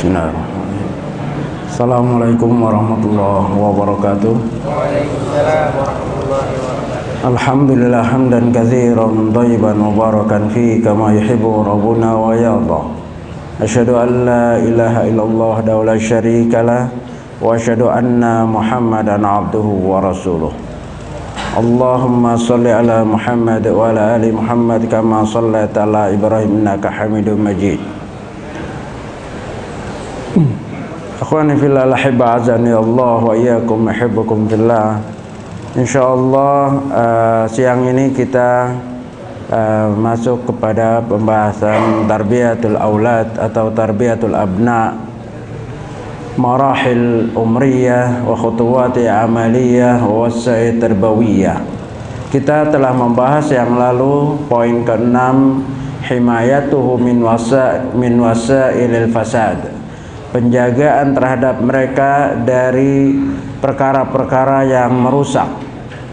Bismillahirrahmanirrahim. Assalamualaikum warahmatullahi wabarakatuh. Waalaikumsalam warahmatullahi wabarakatuh. Alhamdulillah hamdan katsiran thayyiban mubarakan fi kama yuhibbu rabbuna wa yarda. Asyhadu an la ilaha illallah wa la syarika lah wa asyhadu anna Muhammadan abduhu wa rasuluh. Allahumma shalli ala Muhammad wa ala ali Muhammad kama shallaita ala Ibrahim innaka Hamidum Majid. Akhwani fillah ahibba azani Allah wa iyyakum uhibbukum fillah. Insyaallah siang ini kita masuk kepada pembahasan tarbiyatul aulad atau tarbiyatul abna, marahil umriyah wa khutuwati amaliyah wa wasai tarbawiyah. Kita telah membahas yang lalu poin ke-6, himayatuhu min wasailil fasad, penjagaan terhadap mereka dari perkara-perkara yang merusak.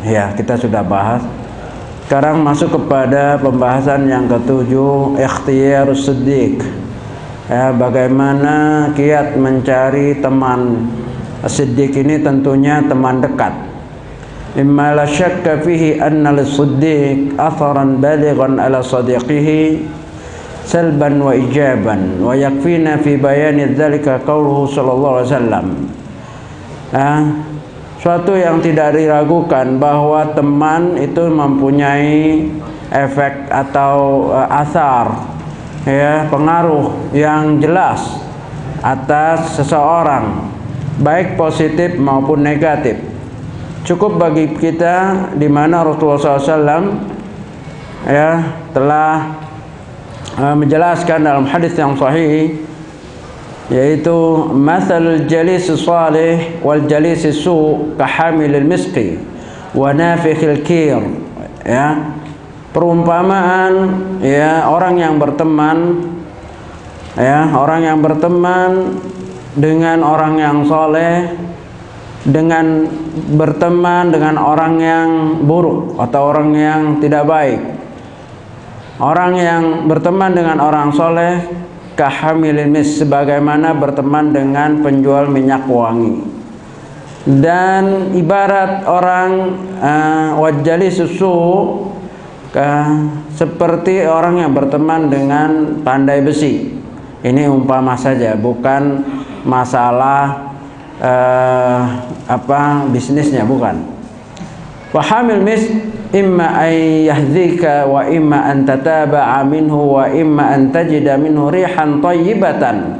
Ya, kita sudah bahas. Sekarang masuk kepada pembahasan yang ke-7, ikhtiyarus siddiq. Ya, bagaimana kiat mencari teman. Siddiq ini tentunya teman dekat. Imma la syakka fihi anna lis-siddiq atharan balighan ala sadiqihi salban wa ijaban wa yakfina fi bayani dzalika qauluhu sallallahu alaihi wasallam. Suatu yang tidak diragukan bahwa teman itu mempunyai efek atau asar, ya, pengaruh yang jelas atas seseorang, baik positif maupun negatif. Cukup bagi kita di mana Rasulullah SAW ya telah menjelaskan dalam hadis yang sahih, yaitu mathalul jalis salih wal jalis su kahamilil miski wa nafikhil kir. Ya, perumpamaan ya orang yang berteman, ya, orang yang berteman dengan orang yang soleh, dengan berteman dengan orang yang buruk atau orang yang tidak baik. Orang yang berteman dengan orang soleh kahamilil mis, sebagaimana berteman dengan penjual minyak wangi. Dan ibarat orang wajali susu seperti orang yang berteman dengan pandai besi. Ini umpama saja, bukan masalah bisnisnya, bukan. Wahamil mis imma an yahdhika wa imma an tataba'a minhu wa imma an tajida minhu rihan thayyibatan.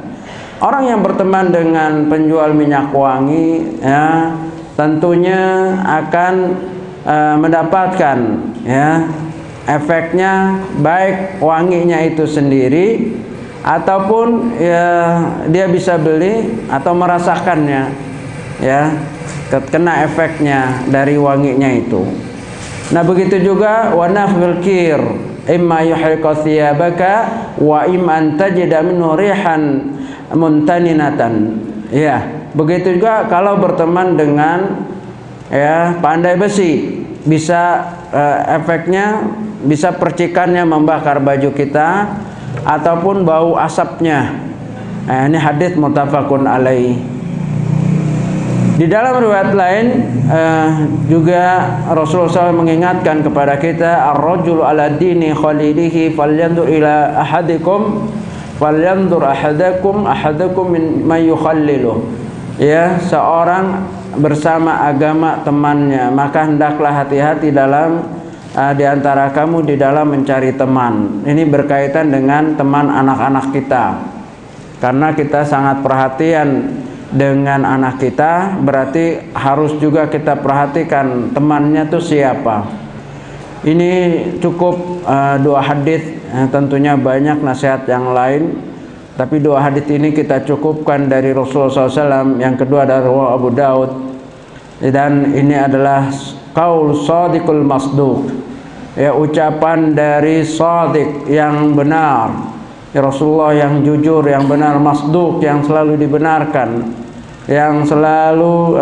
Orang yang berteman dengan penjual minyak wangi ya tentunya akan mendapatkan ya efeknya, baik wanginya itu sendiri ataupun ya dia bisa beli atau merasakannya, ya, kena efeknya dari wanginya itu. Nah, begitu juga wa nafil kir imma yuhriqa thiyabaka wa imma an tajida minhu rihan muntaninatan. Ya, begitu juga kalau berteman dengan ya pandai besi, bisa efeknya, bisa percikannya membakar baju kita ataupun bau asapnya. Ini hadis muttafaqun alaih. Di dalam riwayat lain juga Rasulullah SAW mengingatkan kepada kita, ar-rajulu ala dini khalilihi falyandur ila ahadikum falyandur ahadakum min yukhalliluh. Ya, seorang bersama agama temannya, maka hendaklah hati-hati dalam di antara kamu di dalam mencari teman. Ini berkaitan dengan teman anak-anak kita. Karena kita sangat perhatian dengan anak kita, berarti harus juga kita perhatikan temannya tuh siapa. Ini cukup dua hadis, tentunya banyak nasihat yang lain, tapi dua hadis ini kita cukupkan dari Rasulullah SAW. Yang kedua dari Abu Daud, dan ini adalah qaul shadiqul masduq, ya, ucapan dari shadiq yang benar, ya, Rasulullah yang jujur, yang benar, masduq yang selalu dibenarkan, yang selalu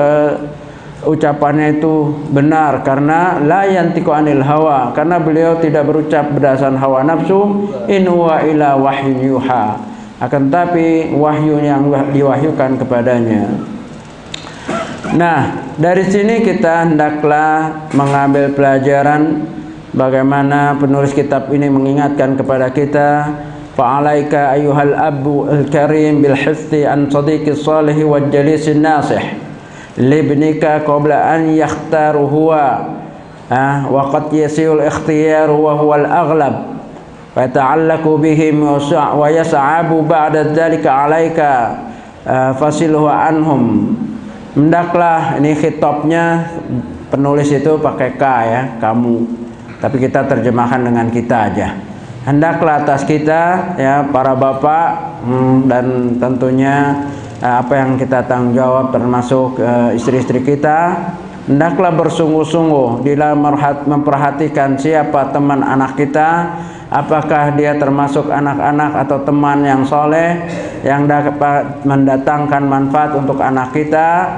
ucapannya itu benar, karena la yantiqu anil hawa, karena beliau tidak berucap berdasarkan hawa nafsu, in huwa illa wahyun yuha. akan tapi wahyu yang diwahyukan kepadanya. Nah, dari sini kita hendaklah mengambil pelajaran bagaimana penulis kitab ini mengingatkan kepada kita, fa'alaika ayyuhal abu al-karim bil hifthi an sadiqis salih wal jalisin nasih libnika qabla an yakhtaru huwa wa qad yasil ikhtiyaru wa huwa al-aghlab fa ta'allaqu bihim wa yas'abu ba'da dhalika 'alaika fasilhu anhum. Hendaklah, ini khitabnya penulis itu pakai K ya, kamu, tapi kita terjemahkan dengan kita aja. Hendaklah atas kita ya para bapak dan tentunya apa yang kita tanggung jawab termasuk istri-istri kita, hendaklah bersungguh-sungguh di dalam memperhatikan siapa teman anak kita, apakah dia termasuk anak-anak atau teman yang soleh yang dapat mendatangkan manfaat untuk anak kita,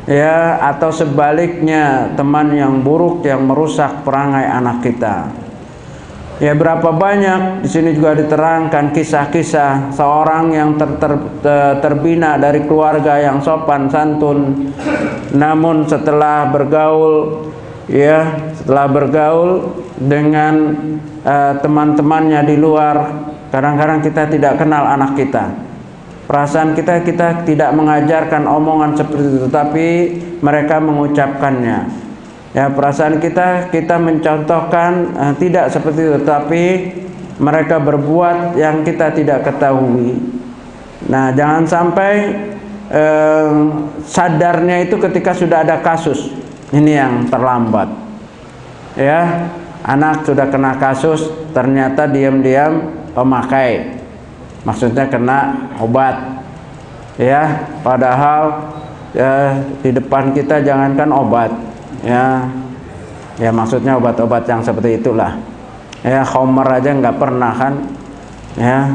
ya, atau sebaliknya teman yang buruk yang merusak perangai anak kita. Ya, berapa banyak di sini juga diterangkan kisah-kisah seorang yang terbina dari keluarga yang sopan santun, namun setelah bergaul dengan teman-temannya di luar, kadang-kadang kita tidak kenal anak kita. Perasaan kita tidak mengajarkan omongan seperti itu, tapi mereka mengucapkannya. Ya, perasaan kita mencontohkan tidak seperti itu, tapi mereka berbuat yang kita tidak ketahui. Nah, jangan sampai sadarnya itu ketika sudah ada kasus. Ini yang terlambat. Ya, anak sudah kena kasus, ternyata diam-diam pemakai. Maksudnya kena obat, ya. Padahal di depan kita jangankan obat, ya maksudnya obat-obat yang seperti itulah. Ya, khamar aja nggak pernah kan, ya,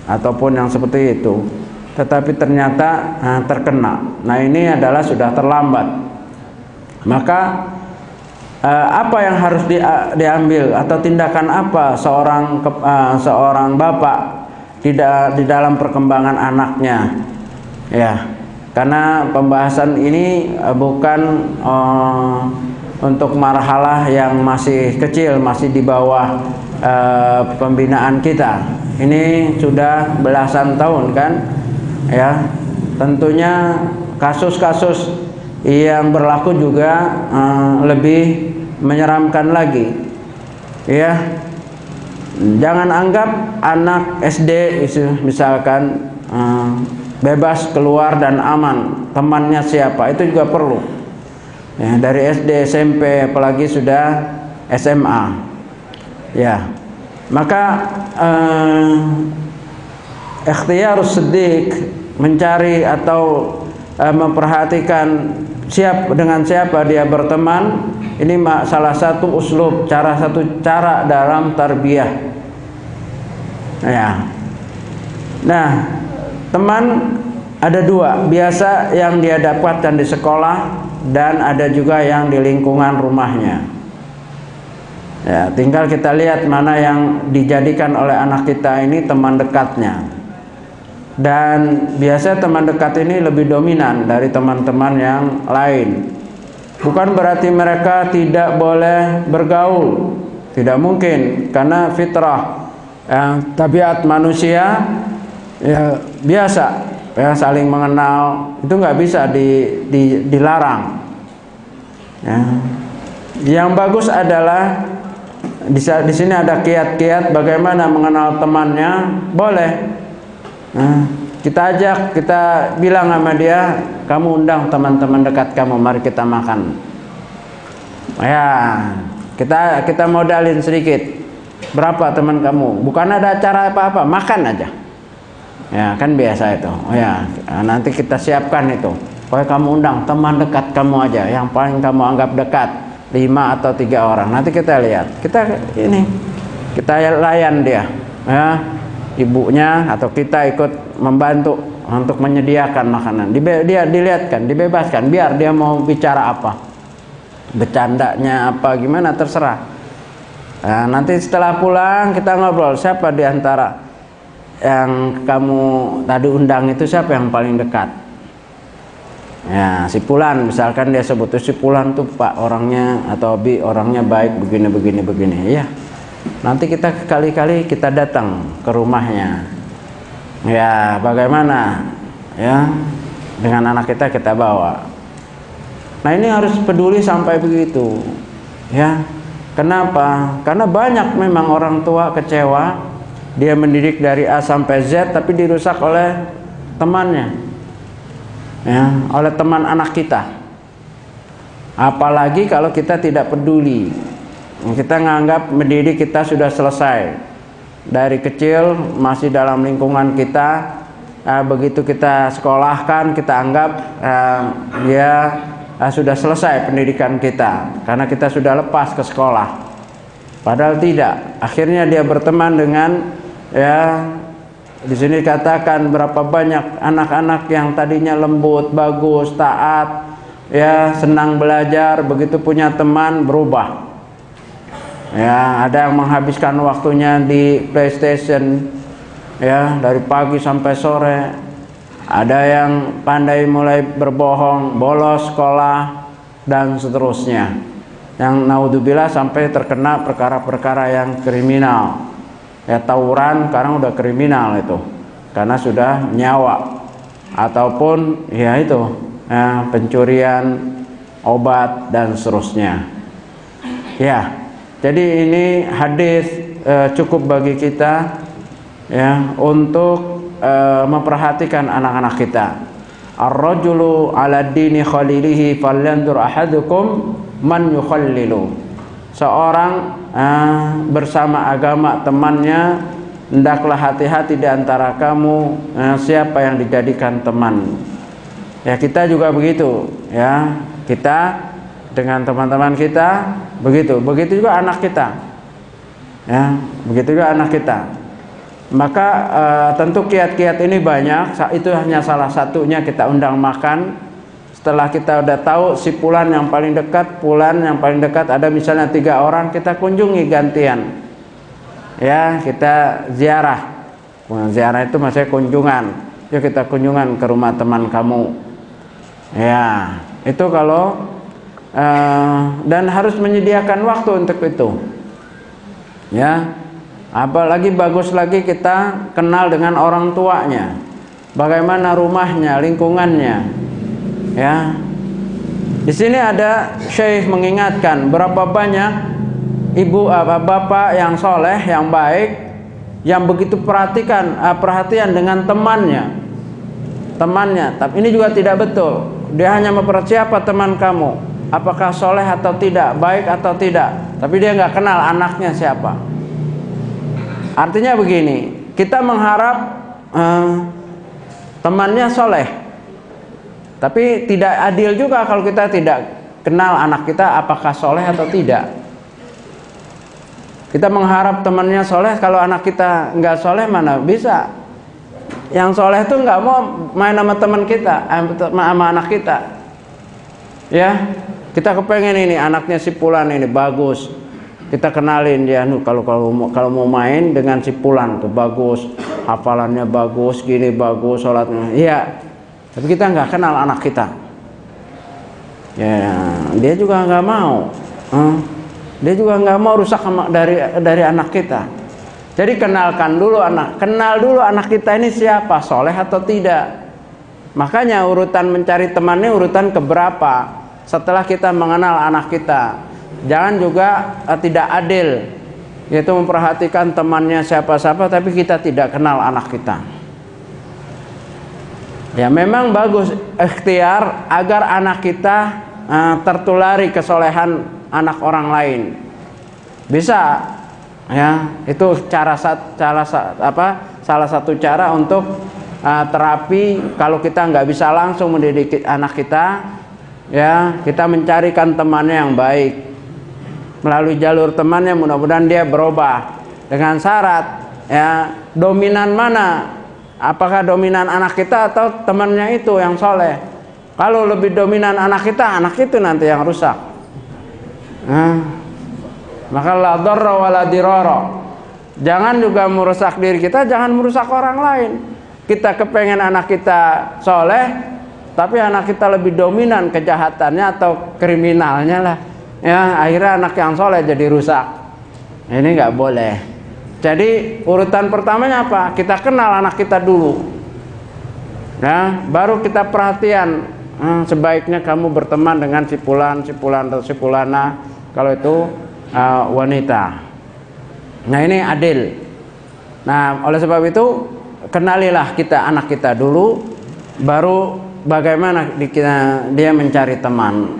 ataupun yang seperti itu. Tetapi ternyata terkena. Nah, ini adalah sudah terlambat. Maka apa yang harus diambil atau tindakan apa seorang bapak di dalam perkembangan anaknya, ya, karena pembahasan ini bukan untuk marhalah yang masih kecil, masih di bawah pembinaan kita. Ini sudah belasan tahun kan, ya. Tentunya kasus-kasus yang berlaku juga lebih menyeramkan lagi, ya. Jangan anggap anak SD misalkan bebas keluar dan aman, temannya siapa, itu juga perlu. Ya, dari SD, SMP, apalagi sudah SMA. Ya, maka ikhtiyarus siddiq, mencari atau memperhatikan dengan siapa dia berteman, ini salah satu uslub, satu cara dalam tarbiyah. Ya. Nah, teman ada dua, biasa yang dia dapatkan di sekolah dan ada juga yang di lingkungan rumahnya. Ya, tinggal kita lihat mana yang dijadikan oleh anak kita ini teman dekatnya. Dan biasa teman dekat ini lebih dominan dari teman-teman yang lain. Bukan berarti mereka tidak boleh bergaul, tidak mungkin, karena fitrah, tabiat manusia ya biasa, ya, saling mengenal, itu nggak bisa dilarang. Ya. Yang bagus adalah di sini ada kiat-kiat bagaimana mengenal temannya, boleh. Nah, kita ajak, kita bilang sama dia, kamu undang teman-teman dekat kamu, mari kita makan. Ya, kita modalin sedikit. Berapa teman kamu? Bukan ada acara apa-apa, makan aja. Ya, kan biasa itu. Oh ya, nanti kita siapkan itu. Pokoknya kamu undang teman dekat kamu aja, yang paling kamu anggap dekat, 5 atau 3 orang. Nanti kita lihat. Kita layan dia. Ya, ibunya atau kita ikut membantu untuk menyediakan makanan. Dia dilihatkan, dibebaskan, biar dia mau bicara apa, bercandanya apa, gimana terserah. Nah, nanti setelah pulang kita ngobrol siapa di antara yang kamu tadi undang itu siapa yang paling dekat? Ya, si Fulan, misalkan dia sebut si Fulan tuh Pak orangnya atau Bi orangnya baik begini. Ya, nanti kita kali-kali kita datang ke rumahnya. Ya, bagaimana? Ya, dengan anak kita bawa. Nah, ini harus peduli sampai begitu. Ya, kenapa? Karena banyak memang orang tua kecewa. Dia mendidik dari A sampai Z tapi dirusak oleh temannya, ya, oleh teman anak kita. Apalagi kalau kita tidak peduli, kita nganggap mendidik kita sudah selesai dari kecil, masih dalam lingkungan kita. Begitu kita sekolahkan, kita anggap dia sudah selesai pendidikan kita karena kita sudah lepas ke sekolah. Padahal tidak. Akhirnya dia berteman dengan, ya, di sini katakan berapa banyak anak-anak yang tadinya lembut, bagus, taat, ya, senang belajar, begitu punya teman berubah. Ya, ada yang menghabiskan waktunya di PlayStation, ya, dari pagi sampai sore. Ada yang pandai mulai berbohong, bolos sekolah dan seterusnya. Yang naudzubillah sampai terkena perkara-perkara yang kriminal. Ya, tawuran sekarang udah kriminal itu karena sudah nyawa, ataupun ya itu, ya, pencurian obat dan seterusnya. Ya, jadi ini hadis cukup bagi kita, ya, untuk memperhatikan anak-anak kita. Ar-rajulu 'ala dini khalilihi falyanzur ahadukum man yukhallilu. Seorang bersama agama temannya, hendaklah hati-hati di antara kamu siapa yang dijadikan teman. Ya, kita juga begitu, ya, kita dengan teman-teman kita begitu juga anak kita, ya, begitu juga anak kita. Maka tentu kiat-kiat ini banyak, itu hanya salah satunya. Kita undang makan. Setelah kita udah tahu si Fulan yang paling dekat, Fulan yang paling dekat, ada misalnya 3 orang, kita kunjungi gantian. Ya, kita ziarah. Ziarah itu maksudnya kunjungan. Yuk kita kunjungan ke rumah teman kamu. Ya, itu kalau dan harus menyediakan waktu untuk itu. Ya, apalagi bagus lagi kita kenal dengan orang tuanya. Bagaimana rumahnya, lingkungannya. Ya, di sini ada Syekh mengingatkan berapa banyak ibu bapak yang soleh, yang baik, yang begitu perhatian dengan temannya. Tapi ini juga tidak betul. Dia hanya mempersiapkan teman kamu, apakah soleh atau tidak, baik atau tidak. Tapi dia nggak kenal anaknya siapa. Artinya begini, kita mengharap temannya soleh. Tapi tidak adil juga kalau kita tidak kenal anak kita apakah soleh atau tidak. Kita mengharap temannya soleh, kalau anak kita nggak soleh mana bisa. Yang soleh tuh nggak mau main sama teman kita, sama anak kita. Ya, kita kepengen ini anaknya si Fulan ini bagus. Kita kenalin dia, kalau mau main dengan si Fulan tuh bagus, hafalannya bagus, gini bagus, sholatnya. Iya. Tapi kita nggak kenal anak kita, ya, dia juga nggak mau, dia juga nggak mau rusak dari anak kita. Jadi kenal dulu anak kita ini siapa, soleh atau tidak. Makanya urutan mencari temannya urutan keberapa setelah kita mengenal anak kita. Jangan juga tidak adil, yaitu memperhatikan temannya siapa-siapa tapi kita tidak kenal anak kita. Ya, memang bagus ikhtiar agar anak kita tertulari kesolehan anak orang lain. Bisa, ya, itu salah satu cara untuk terapi. Kalau kita nggak bisa langsung mendidik anak kita, ya, kita mencarikan temannya yang baik melalui jalur temannya. Mudah-mudahan dia berubah dengan syarat, ya, dominan mana. Apakah dominan anak kita atau temannya itu yang soleh? Kalau lebih dominan anak kita, anak itu nanti yang rusak. Maka la dharra wa la dirara. Jangan juga merusak diri kita, jangan merusak orang lain. Kita kepengen anak kita soleh, tapi anak kita lebih dominan kejahatannya atau kriminalnya lah. Ya, akhirnya anak yang soleh jadi rusak. Ini nggak boleh. Jadi urutan pertamanya apa? Kita kenal anak kita dulu. Nah, baru kita perhatian. Sebaiknya kamu berteman dengan si fulan atau si fulana kalau itu wanita. Nah, ini adil. Nah, oleh sebab itu kenalilah kita anak kita dulu, baru bagaimana dia mencari teman.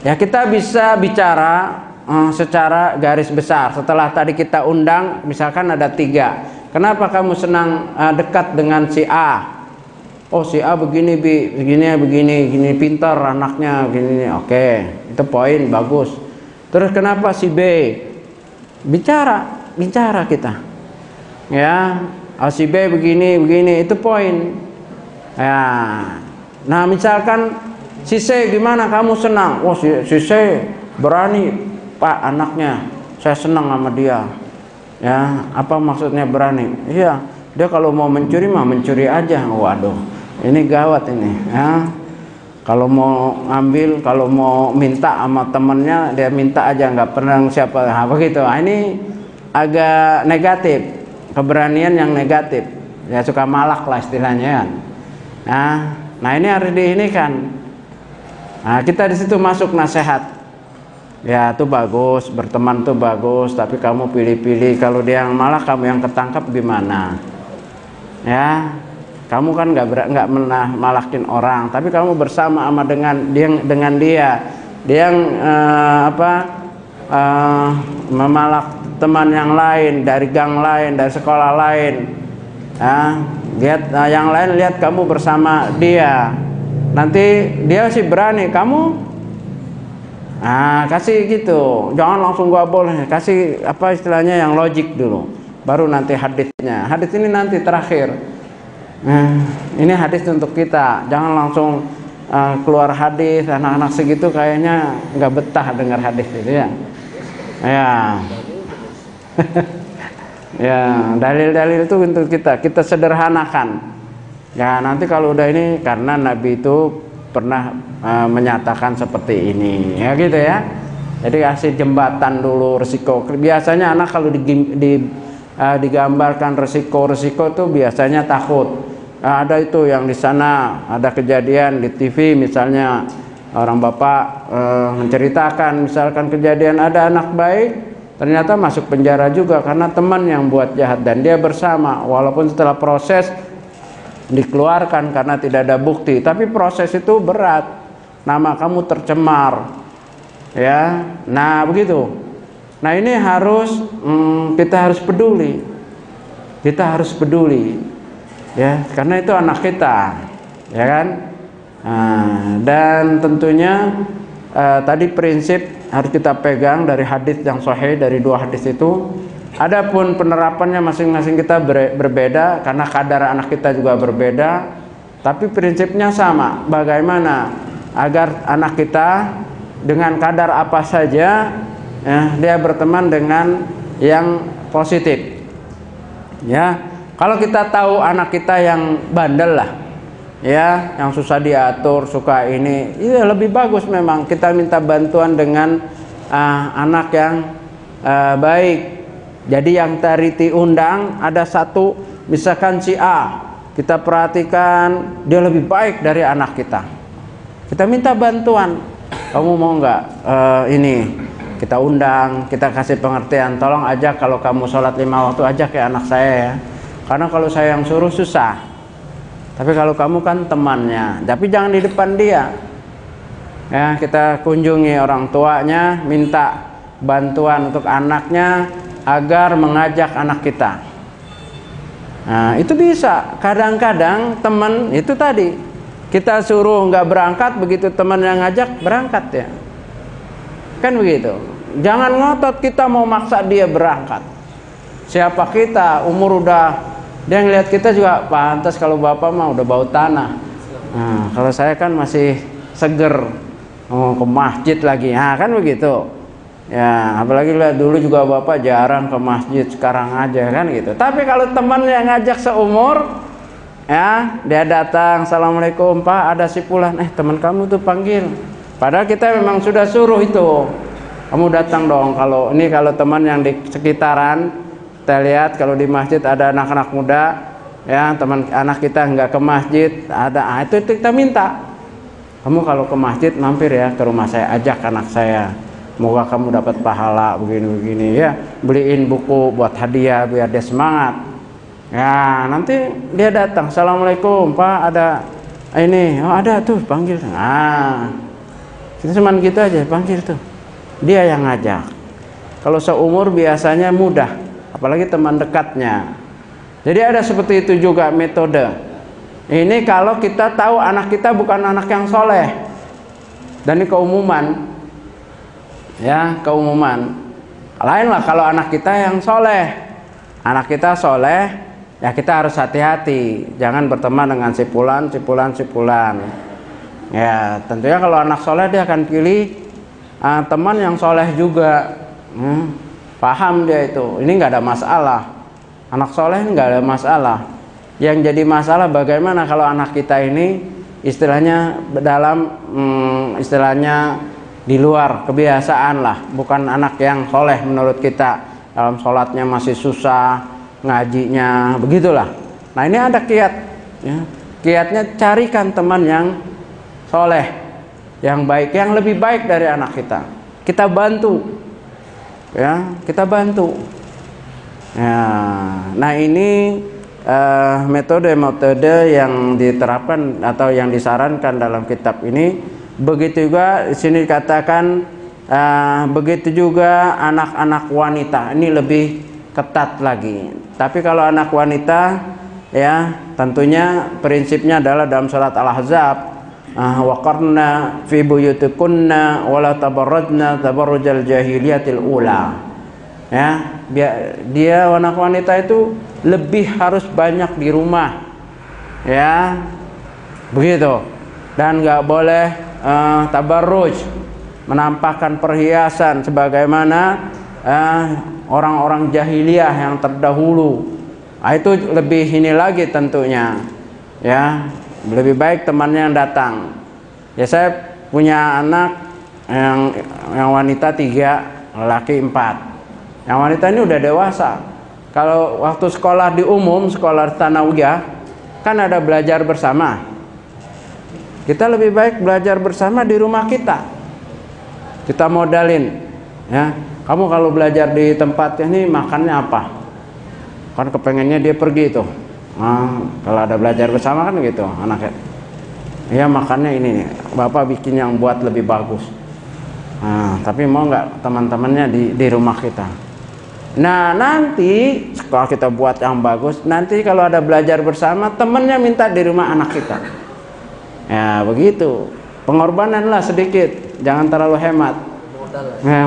Ya, kita bisa bicara secara garis besar. Setelah tadi kita undang, misalkan ada 3. Kenapa kamu senang dekat dengan si A? Oh, si A begini, begini, pintar anaknya, begini. Oke, itu poin bagus. Terus kenapa si B? Bicara kita. Ya, oh, si B begini, itu poin. Ya. Nah, misalkan si C gimana kamu senang? Oh, si C berani, Pak, anaknya. Saya senang sama dia. Ya, apa maksudnya berani? Iya, dia kalau mau mencuri mah mencuri aja. Waduh. Ini gawat ini, ya. Kalau mau ngambil, kalau mau minta sama temennya, dia minta aja, nggak pernah siapa, apa gitu. Ini agak negatif, keberanian yang negatif. Ya, suka malak lah istilahnya kan. Nah ini harus diinikan. Nah, kita di situ masuk nasihat. Ya, itu bagus, berteman tuh bagus, tapi kamu pilih-pilih. Kalau dia yang malak, kamu yang ketangkap gimana? Ya. Kamu kan nggak pernah malakin orang, tapi kamu bersama sama dengan dia yang memalak teman yang lain dari gang lain, dari sekolah lain. Lihat yang lain, lihat kamu bersama dia, nanti dia sih berani, kamu kasih gitu, jangan langsung gak boleh, kasih apa istilahnya yang logik dulu, baru nanti hadisnya. Hadis ini nanti terakhir. Ini hadis untuk kita, jangan langsung keluar hadis. Anak-anak segitu kayaknya nggak betah dengar hadis itu ya. Ya, dalil-dalil itu untuk kita sederhanakan. Ya, nanti kalau udah ini, karena Nabi itu pernah menyatakan seperti ini, ya gitu ya. Jadi kasih jembatan dulu resiko. Biasanya anak kalau digambarkan resiko itu biasanya takut. Ada itu yang di sana ada kejadian di TV, misalnya orang bapak menceritakan misalkan kejadian ada anak baik ternyata masuk penjara juga karena teman yang buat jahat, dan dia bersama, walaupun setelah proses dikeluarkan karena tidak ada bukti, tapi proses itu berat, nama kamu tercemar, ya. Nah begitu. Nah ini harus kita harus peduli, ya, karena itu anak kita, ya kan. Dan tentunya tadi prinsip harus kita pegang dari hadis yang sahih, dari 2 hadis itu. Adapun penerapannya masing-masing kita berbeda karena kadar anak kita juga berbeda, tapi prinsipnya sama. Bagaimana agar anak kita dengan kadar apa saja dia berteman dengan yang positif. Ya, kalau kita tahu anak kita yang bandel lah, ya, yang susah diatur, suka ini, itu lebih bagus memang kita minta bantuan dengan anak yang baik. Jadi yang tadi diundang ada satu, misalkan si A, kita perhatikan dia lebih baik dari anak kita. Kita minta bantuan, kamu mau nggak ini? Kita undang, kita kasih pengertian, tolong ajak kalau kamu sholat 5 waktu ajak kayak anak saya ya. Karena kalau saya yang suruh susah. Tapi kalau kamu kan temannya, tapi jangan di depan dia. Ya, kita kunjungi orang tuanya, minta bantuan untuk anaknya agar mengajak anak kita. Nah, itu bisa. Kadang-kadang teman itu tadi kita suruh nggak berangkat, begitu teman yang ngajak berangkat ya. Kan begitu. Jangan ngotot kita mau maksa dia berangkat. Siapa kita, umur udah, dia ngelihat kita juga pantas, kalau bapak mah udah bau tanah. Nah, kalau saya kan masih seger, mau ke masjid lagi, nah kan begitu. Ya, apalagi lihat dulu juga bapak jarang ke masjid, sekarang aja kan gitu. Tapi kalau teman yang ngajak seumur, ya dia datang, assalamualaikum pak, ada si Fulan, teman kamu tuh panggil. Padahal kita memang sudah suruh itu, kamu datang dong. Kalau teman yang di sekitaran, kita lihat kalau di masjid ada anak-anak muda, ya teman anak kita nggak ke masjid, ada, itu kita minta, kamu kalau ke masjid mampir ya ke rumah saya, ajak anak saya. Semoga kamu dapat pahala begini-begini ya, beliin buku buat hadiah biar dia semangat. Ya nanti dia datang, assalamualaikum pak, ada ini, oh ada tuh, panggil. Nah kita cuman gitu aja, panggil tuh, dia yang ngajak. Kalau seumur biasanya mudah, apalagi teman dekatnya. Jadi ada seperti itu juga metode. Ini kalau kita tahu anak kita bukan anak yang soleh, dan ini keumuman. Ya, keumuman. Lain lah kalau anak kita yang soleh. Anak kita soleh, ya kita harus hati-hati. Jangan berteman dengan si Fulan. Ya, tentunya kalau anak soleh dia akan pilih teman yang soleh juga. Paham dia itu. Ini nggak ada masalah. Anak soleh nggak ada masalah. Yang jadi masalah bagaimana kalau anak kita ini istilahnya di luar kebiasaan lah, bukan anak yang soleh menurut kita, dalam sholatnya masih susah, ngajinya begitulah. Nah ini ada kiat, ya. Kiatnya carikan teman yang soleh, yang baik, yang lebih baik dari anak kita. Kita bantu, ya kita bantu. Ya, nah ini metode-metode yang diterapkan atau yang disarankan dalam kitab ini. Begitu juga di sini dikatakan begitu juga anak-anak wanita, ini lebih ketat lagi. Tapi kalau anak wanita, ya tentunya prinsipnya adalah dalam surat Al-Ahzab, waqarna fi buyutikunna wala tabarrajna tabarrujal jahiliyatil ula. Ya, dia anak wanita itu lebih harus banyak di rumah, ya begitu, dan nggak boleh tabarruj, menampakkan perhiasan sebagaimana orang-orang jahiliyah yang terdahulu. Itu lebih ini lagi tentunya, ya lebih baik temannya yang datang. Ya saya punya anak yang wanita 3, laki 4. Yang wanita ini udah dewasa. Kalau waktu sekolah di umum, sekolah Tsanawiyah, kan ada belajar bersama. Kita lebih baik belajar bersama di rumah kita. Kita modalin, ya. Kamu kalau belajar di tempat ini makannya apa? Kan kepengennya dia pergi tuh. Kalau ada belajar bersama kan gitu, anaknya. Ya makannya ini nih, bapak bikin yang buat lebih bagus. Tapi mau nggak teman-temannya di rumah kita? Nah nanti kalau kita buat yang bagus, nanti kalau ada belajar bersama, temennya minta di rumah anak kita. Ya begitu, pengorbanan lah sedikit, jangan terlalu hemat.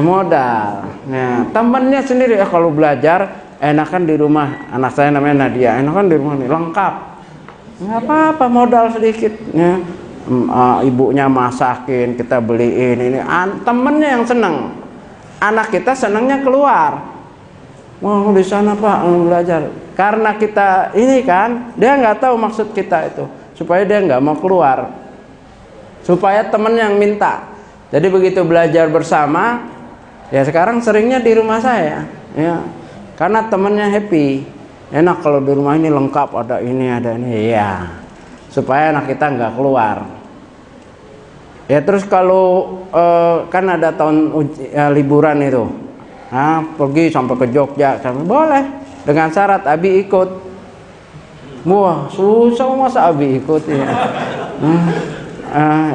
Modal. Nah, temennya sendiri kalau belajar enakan di rumah anak saya namanya Nadia, enakan di rumah nih lengkap. Nggak apa-apa, modal sedikit. Ya. Ibunya masakin, kita beliin ini. Temennya yang seneng. Anak kita senengnya keluar. Wah di sana pak belajar. Karena kita ini kan, dia nggak tahu maksud kita itu. Supaya dia nggak mau keluar, supaya temen yang minta. Jadi begitu belajar bersama, ya sekarang seringnya di rumah saya, ya karena temennya happy. Enak kalau di rumah ini lengkap, ada ini ya, supaya anak kita nggak keluar. Ya terus kalau kan ada tahun liburan itu, pergi sampai ke Jogja, boleh dengan syarat Abi ikut. Wah susah masa Abi ikut ya.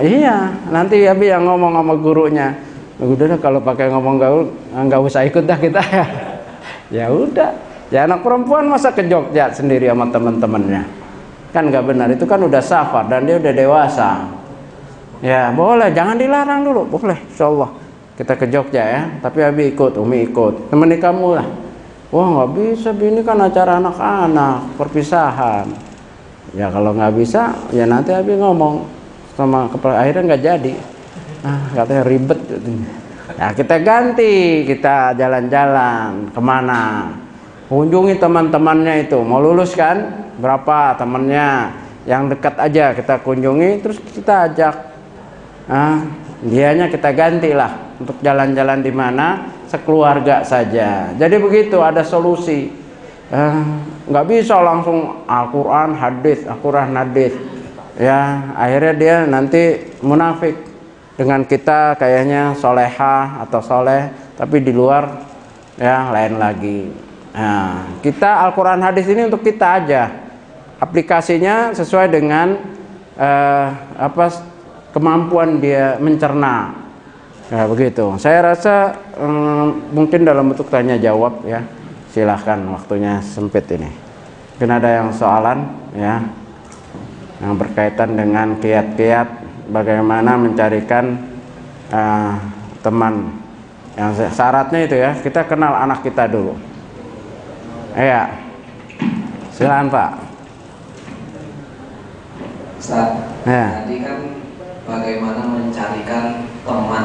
Iya nanti Abi yang ngomong sama gurunya, udah kalau pakai ngomong gaul nggak usah ikut dah kita. Ya udah, ya anak perempuan masa ke Jogja sendiri sama teman-temannya, kan nggak benar. Itu kan udah safar dan dia udah dewasa. Ya boleh, jangan dilarang dulu, boleh insyaallah kita ke Jogja ya, tapi Abi ikut, Umi ikut, temani kamu lah. Wah nggak bisa, ini kan acara anak-anak, perpisahan. Ya kalau nggak bisa, ya nanti Abi ngomong sama kepala, akhirnya nggak jadi. Katanya ribet. Ya kita ganti, kita jalan-jalan kemana, kunjungi teman-temannya itu, mau lulus kan, berapa temannya yang dekat aja kita kunjungi, terus kita ajak, dianya kita gantilah untuk jalan-jalan di mana, sekeluarga saja. Jadi begitu, ada solusi. Nggak bisa langsung Al-Quran hadis, Al-Quran hadis. Ya akhirnya dia nanti munafik. Dengan kita kayaknya solehah atau soleh, tapi di luar ya lain lagi. Nah, kita Al-Quran hadis ini untuk kita aja, aplikasinya sesuai dengan kemampuan dia mencerna. Ya begitu. Saya rasa mungkin dalam bentuk tanya jawab ya. Silahkan, waktunya sempit ini. Mungkin ada yang soalan ya, yang berkaitan dengan kiat-kiat bagaimana mencarikan teman yang syaratnya itu ya, kita kenal anak kita dulu. Ya, silakan Pak. Ustaz, Ya. tadi kan bagaimana mencarikan teman,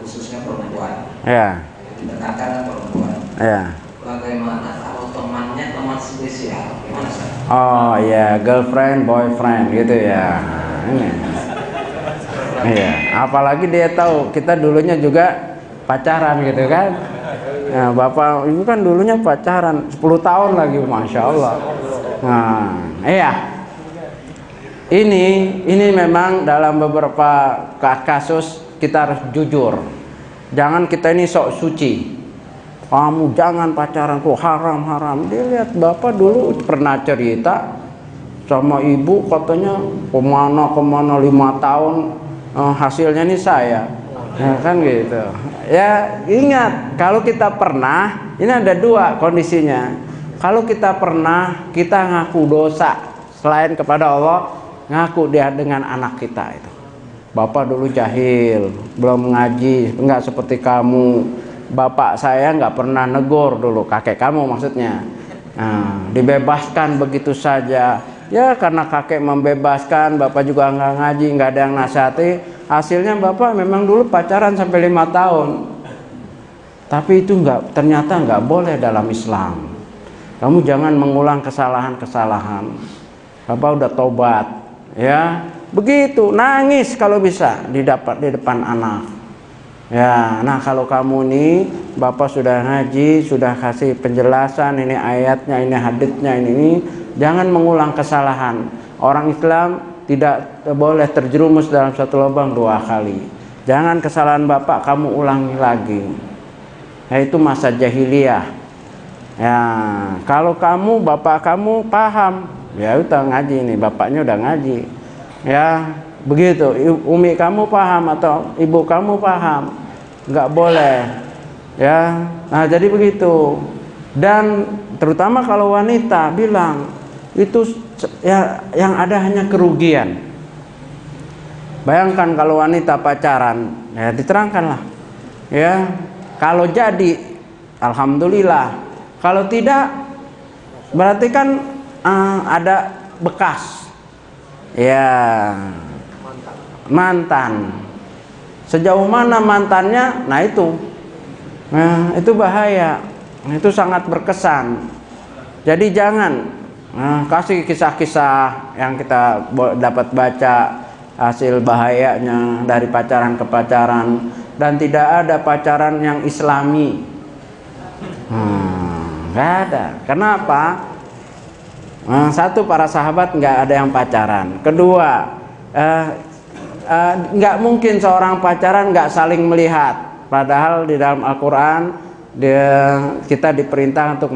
khususnya perempuan. Ya. Ditekankan perempuan. Ya. Bagaimana kalau temannya teman spesial? Gimana Ustaz? Oh ya, girlfriend, boyfriend gitu ya. Ini. Iya, apalagi dia tahu kita dulunya juga pacaran gitu kan. Nah, bapak ibu kan dulunya pacaran 10 tahun lagi, masya Allah. Nah, iya. Ini memang dalam beberapa kasus kita harus jujur. Jangan kita ini sok suci. Kamu jangan pacaran, kok haram. Dia lihat bapak dulu pernah cerita sama ibu, katanya kemana 5 tahun. Hasilnya nih saya, ya kan gitu. Ya ingat, kalau kita pernah, ini ada dua kondisinya. Kalau kita pernah, kita ngaku dosa selain kepada Allah, ngaku dia dengan anak kita itu. Bapak dulu jahil, belum ngaji, enggak seperti kamu. Bapak saya nggak pernah negor dulu, kakek kamu maksudnya. Nah, dibebaskan begitu saja. Ya karena kakek membebaskan, bapak juga nggak ngaji, nggak ada yang nasihati. Hasilnya bapak memang dulu pacaran sampai 5 tahun. Tapi itu ternyata nggak boleh dalam Islam. Kamu jangan mengulang kesalahan-kesalahan. Bapak udah tobat, ya begitu, nangis kalau bisa di depan anak. Ya, nah kalau kamu nih, bapak sudah ngaji, sudah kasih penjelasan, ini ayatnya, ini haditsnya, ini. Jangan mengulang kesalahan. Orang Islam tidak boleh terjerumus dalam satu lubang 2 kali. Jangan kesalahan bapak kamu ulangi lagi. Nah, itu masa jahiliyah. Ya, kalau bapak kamu paham, ya udah ngaji nih, bapaknya udah ngaji. Ya, begitu. Umi kamu paham atau ibu kamu paham, nggak boleh. Ya, nah jadi begitu. Dan terutama kalau wanita bilang itu ya yang ada hanya kerugian. Bayangkan kalau wanita pacaran, ya diterangkanlah. Ya, kalau jadi alhamdulillah. Kalau tidak berarti kan ada bekas. Ya, mantan. Sejauh mana mantannya? Nah itu bahaya. Itu sangat berkesan. Jadi jangan kasih kisah-kisah yang kita dapat baca hasil bahayanya dari pacaran ke pacaran, dan tidak ada pacaran yang islami. Nggak ada. Kenapa? Satu, para sahabat nggak ada yang pacaran. Kedua, nggak mungkin seorang pacaran nggak saling melihat. Padahal di dalam Al-Quran kita diperintah untuk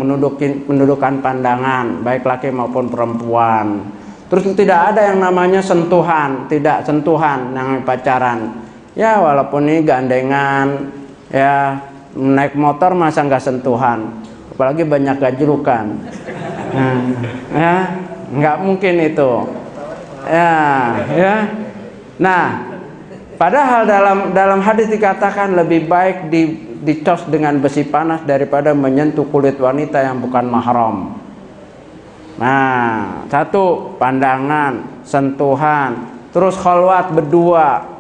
menundukkan pandangan, baik laki maupun perempuan. Terus tidak ada yang namanya sentuhan, tidak sentuhan yang pacaran. Ya walaupun ini gandengan, ya naik motor masa nggak sentuhan, apalagi banyak gajlukan. Ya nggak mungkin itu. Ya. Nah, padahal dalam hadis dikatakan lebih baik dicos dengan besi panas daripada menyentuh kulit wanita yang bukan mahram. Nah, satu, pandangan, sentuhan, terus khalwat berdua.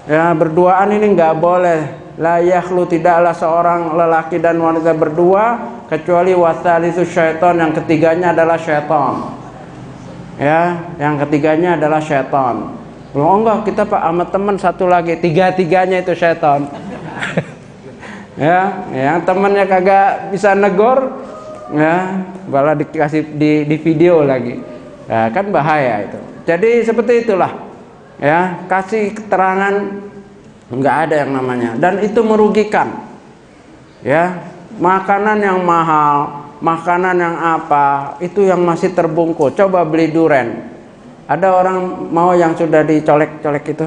Ya, berduaan ini nggak boleh la yakhlu, tidaklah seorang lelaki dan wanita berdua kecuali watsalisu syaitan, yang ketiganya adalah syaitan. Ya, yang ketiganya adalah syaitan. Oh enggak, kita Pak sama teman satu lagi, tiga-tiganya itu syaitan. Ya, yang temannya kagak bisa negor, ya, malah dikasih di video lagi. Ya, kan bahaya itu. Jadi seperti itulah. Ya, kasih keterangan enggak ada yang namanya, dan itu merugikan. Ya, makanan yang mahal, makanan yang apa, itu yang masih terbungkus. Coba beli durian. Ada orang mau yang sudah dicolek-colek itu.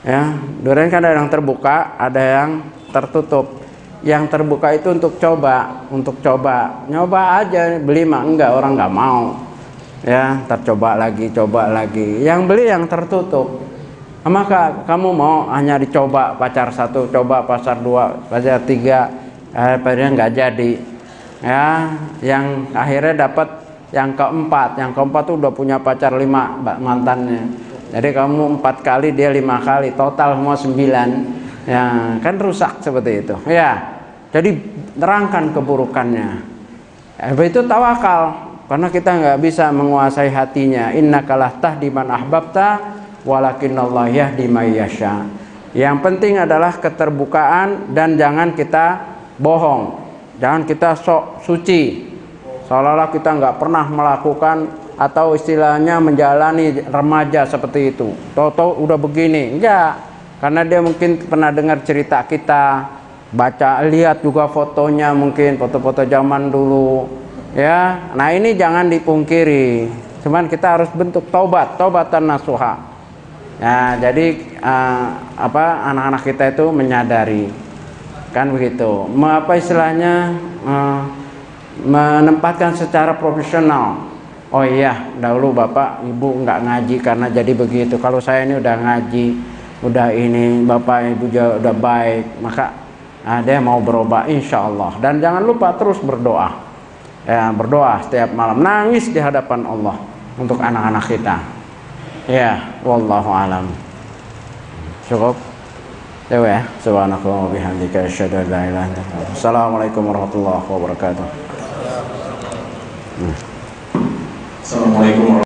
Ya, durian kan ada yang terbuka, ada yang tertutup. Yang terbuka itu untuk coba, nyoba aja. Beli mah enggak, orang enggak mau. Ya, tercoba lagi, coba lagi. Yang beli yang tertutup. Maka kamu mau hanya dicoba, pacar satu, coba pacar dua, pacar tiga, akhirnya enggak jadi. Ya, yang akhirnya dapat yang keempat tuh udah punya pacar 5 mantannya. Jadi kamu 4 kali, dia 5 kali, total semua 9. Ya, kan rusak seperti itu. Ya, jadi terangkan keburukannya. Itu tawakal, karena kita nggak bisa menguasai hatinya. Innaka la tahdi man ahbabta, walakinallahu yahdi may yasha. Yang penting adalah keterbukaan dan jangan kita bohong, jangan kita sok suci, seolah-olah kita nggak pernah melakukan atau istilahnya menjalani remaja seperti itu. Toto udah begini, enggak. Karena dia mungkin pernah dengar cerita kita, baca, lihat juga fotonya, mungkin foto-foto zaman dulu. Ya, nah ini jangan dipungkiri. Cuman kita harus bentuk taubatan nasuha. Nah, jadi anak-anak kita itu menyadari, kan begitu. Apa istilahnya, menempatkan secara profesional. Oh iya, dahulu bapak ibu nggak ngaji karena jadi begitu. Kalau saya ini udah ngaji, udah ini, bapak ibu juga udah baik, maka dia mau berubah insya Allah. Dan jangan lupa terus berdoa, ya, berdoa setiap malam, nangis di hadapan Allah untuk anak-anak kita. Ya, wallahu alam. Cukup ya, subhanallahi wa bihamdika asyhadu an la ilaha illa anta. Assalamualaikum warahmatullahi wabarakatuh. Assalamualaikum warahmatullahi wabarakatuh.